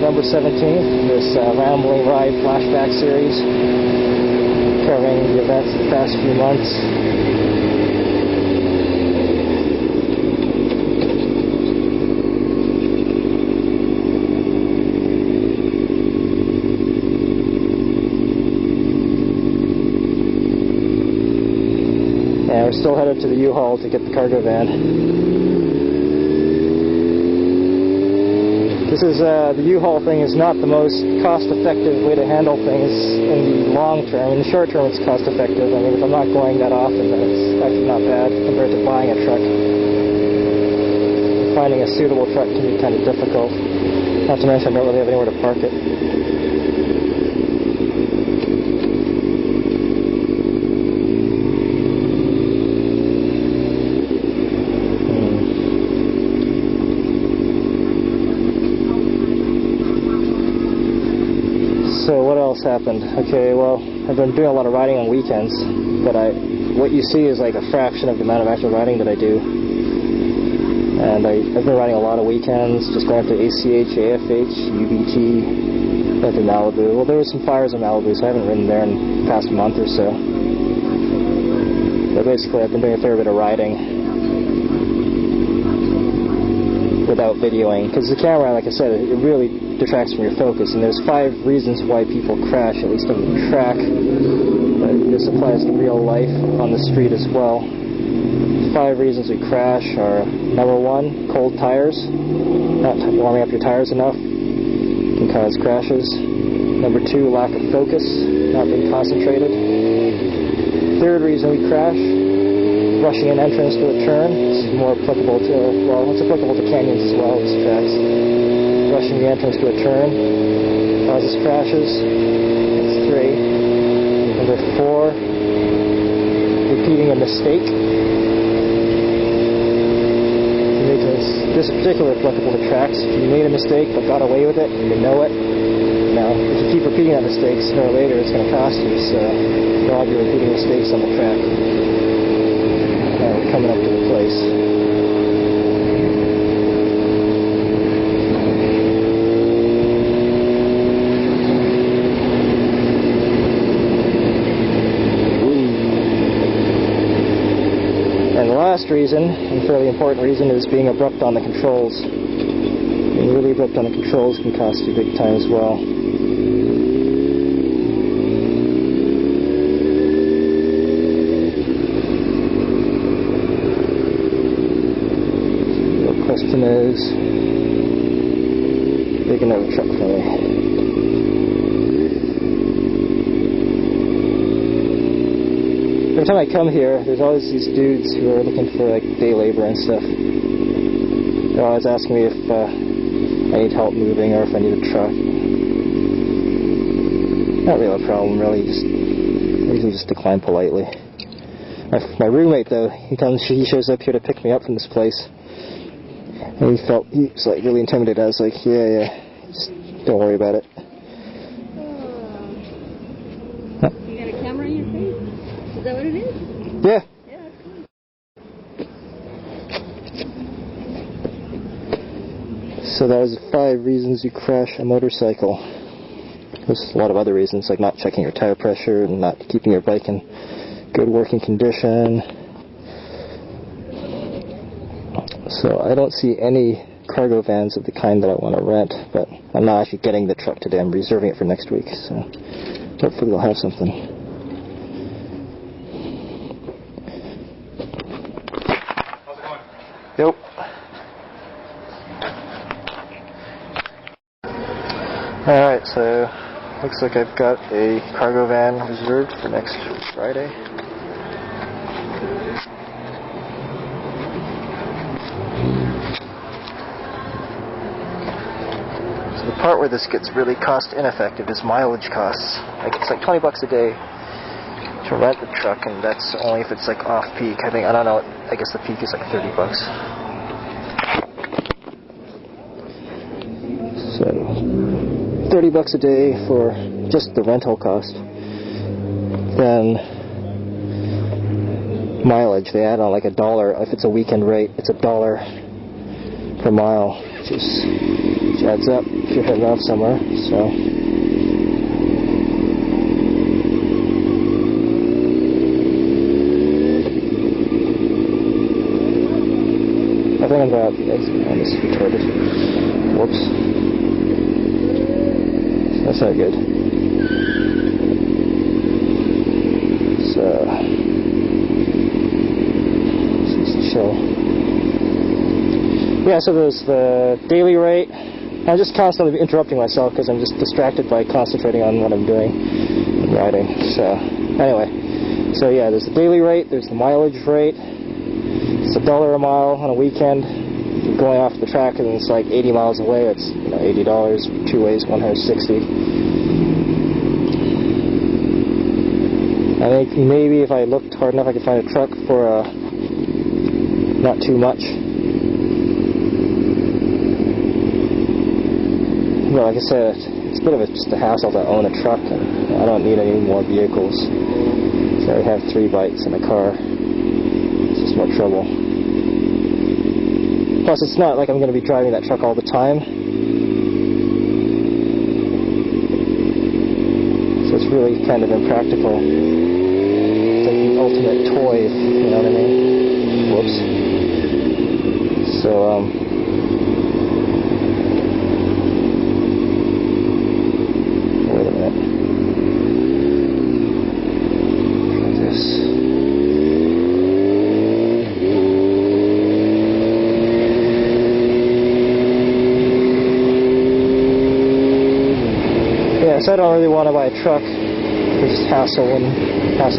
November 17th, this Rambling Ride flashback series covering the events of the past few months. And we're still headed to the U-Haul to get the cargo van. This is, the U-Haul thing is not the most cost-effective way to handle things in the long term. In the short term, it's cost-effective. I mean, if I'm not going that often, then it's actually not bad compared to buying a truck. Finding a suitable truck can be kind of difficult. Not to mention, I don't really have anywhere to park it. So what else happened? Okay, well, I've been doing a lot of riding on weekends, but what you see is like a fraction of the amount of actual riding that I do. And I've been riding a lot of weekends, just going up to ACH, AFH, UBT, went to Malibu. Well, there were some fires in Malibu, so I haven't ridden there in the past month or so. But basically, I've been doing a fair bit of riding without videoing, because the camera, like I said, it really detracts from your focus, and there's 5 reasons why people crash, at least on the track, but this applies to real life on the street as well. 5 reasons we crash are: number 1, cold tires, not warming up your tires enough can cause crashes. Number 2, lack of focus, not being concentrated. 3rd reason we crash, rushing an entrance to a turn. It's more applicable to, well, it's applicable to canyons as well as tracks. Rushing the entrance to a turn causes crashes. That's 3. Number 4, repeating a mistake. This is particularly applicable to tracks. If you made a mistake but got away with it and you know it, now if you keep repeating that mistake, sooner or later it's going to cost you. So don't be repeating mistakes on the track. Now we're coming up to the place. Last reason, and fairly important reason, is being abrupt on the controls. Being really abrupt on the controls can cost you big time as well. The question is, big enough truck for me. Every time I come here, there's always these dudes who are looking for like day labor and stuff. They're always asking me if I need help moving or if I need a truck. Not really a problem, really. I usually just decline politely. My roommate, though, he shows up here to pick me up from this place, and he was like really intimidated. I was like, yeah, just don't worry about it. You got a camera in your face? Is that what it is? Yeah. Yeah, that's cool. So that was 5 reasons you crash a motorcycle. There's a lot of other reasons, like not checking your tire pressure and not keeping your bike in good working condition. So I don't see any cargo vans of the kind that I want to rent, but I'm not actually getting the truck today. I'm reserving it for next week, so hopefully we'll have something. Yep. Alright, so looks like I've got a cargo van reserved for next Friday. So the part where this gets really cost ineffective is mileage costs. It's like $20 a day to rent the truck, and that's only if it's like off peak. I don't know, I guess the peak is like $30. So $30 a day for just the rental cost. Then mileage, they add on like $1. If it's a weekend rate, it's $1 per mile, which Heads up if you're heading off somewhere. So. I think I'm about the exit. Oh, this is retarded. Whoops. That's not good. So, this is chill. Yeah, so there's the daily rate. I'm just constantly interrupting myself because I'm just distracted by concentrating on what I'm doing and riding. So, anyway. So yeah, there's the daily rate, there's the mileage rate. It's $1 a mile on a weekend. If you're going off the track and it's like 80 miles away, it's $80 two ways, 160. I think maybe if I looked hard enough I could find a truck for not too much. But like I said, it's a bit of just a hassle to own a truck, and I don't need any more vehicles. So I have 3 bikes and a car. It's just more trouble. Plus, it's not like I'm going to be driving that truck all the time. So it's really kind of impractical. It's like the ultimate toy, you know what I mean? Whoops. So, wait a minute. Try this. Yeah, so I don't really want to buy a truck. It's just hassle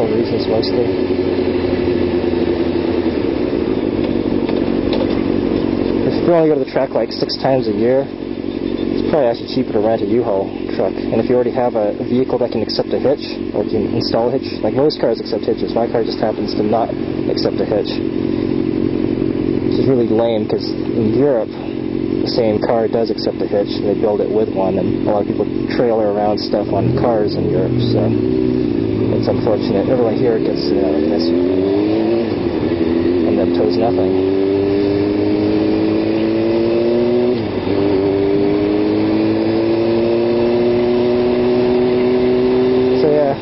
reasons mostly. If you only go to the track like 6 times a year, it's probably actually cheaper to rent a U-Haul truck. And if you already have a vehicle that can accept a hitch, or can install a hitch, like most cars accept hitches, my car just happens to not accept a hitch. Which is really lame, because in Europe, the same car does accept a hitch, and they build it with one, and a lot of people trailer around stuff on cars in Europe, so it's unfortunate. Everyone here gets like an SUV, and then tows nothing. So yeah,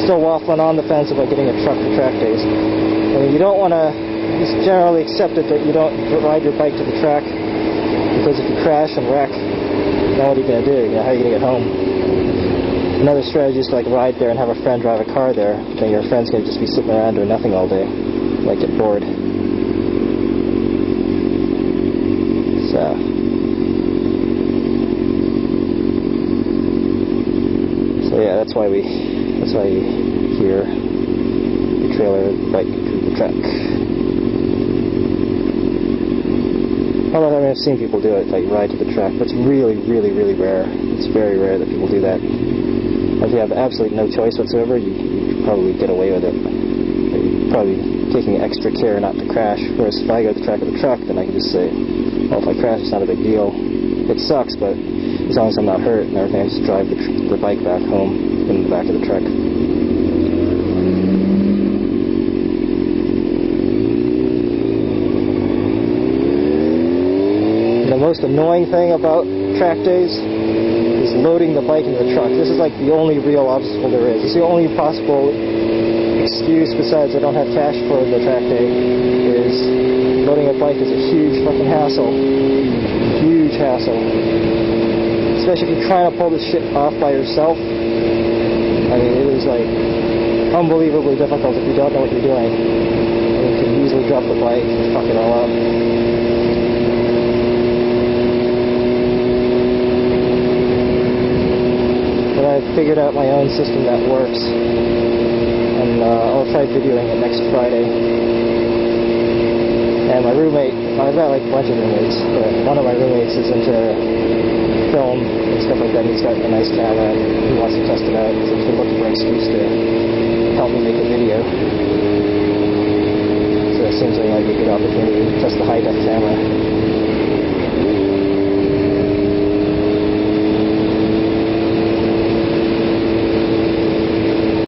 still waffling on the fence about getting a truck for track days. I mean, you don't want to, it's generally accepted that you don't ride your bike to the track, because if you crash and wreck, now what are you going to do? How are you going to get home? Another strategy is to like ride there and have a friend drive a car there. Then your friend's going to just be sitting around doing nothing all day. Might get bored. So yeah, that's why you hear the trailer bike to the track. Although I've seen people do it, like ride to the track, but it's really, really, really rare. It's very rare that people do that. If you have absolutely no choice whatsoever, you probably get away with it. You're probably taking extra care not to crash. Whereas if I go to the track of the truck, then I can just say, well, if I crash, it's not a big deal. It sucks, but as long as I'm not hurt and everything, I just drive the bike back home in the back of the truck. The most annoying thing about track days is loading the bike into the truck. This is like the only real obstacle there is. It's the only possible excuse besides I don't have cash for the track day is loading a bike is a huge fucking hassle. Huge hassle. Especially if you're trying to pull this shit off by yourself. I mean, it is like unbelievably difficult if you don't know what you're doing. And you can easily drop the bike and fuck it all up. I figured out my own system that works, and I'll try videoing it next Friday. And my roommate, I've got like a bunch of roommates, but one of my roommates is into film and stuff like that. He's got a nice camera and he wants to test it out, so he's been looking for an excuse to help me make a video. So it seems like it might be a good opportunity to test the high-def camera.